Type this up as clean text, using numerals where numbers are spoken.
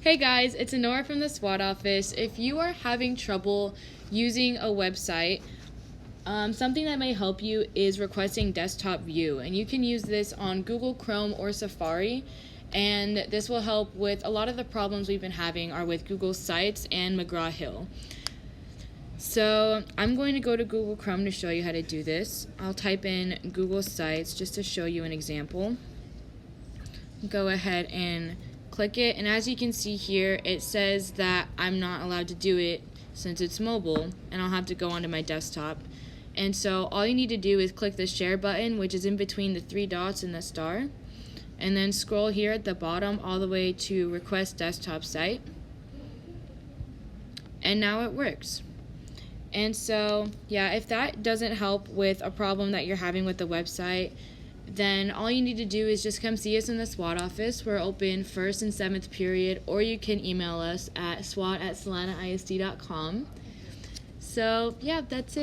Hey guys, it's Honora from the SWAT office. If you are having trouble using a website, something that may help you is requesting desktop view, and you can use this on Google Chrome or Safari, and this will help with a lot of the problems we've been having are with Google Sites and McGraw-Hill. So I'm going to go to Google Chrome to show you how to do this. I'll type in Google Sites just to show you an example. Go ahead and click it, and as you can see here, it says that I'm not allowed to do it since it's mobile, and I'll have to go onto my desktop. And so all you need to do is click the share button, which is in between the three dots and the star, and then scroll here at the bottom all the way to request desktop site, and now it works. And so yeah, if that doesn't help with a problem that you're having with the website, then all you need to do is just come see us in the SWAT office. We're open 1st and 7th period, or you can email us at swat@salinaisd.com. So yeah, that's it.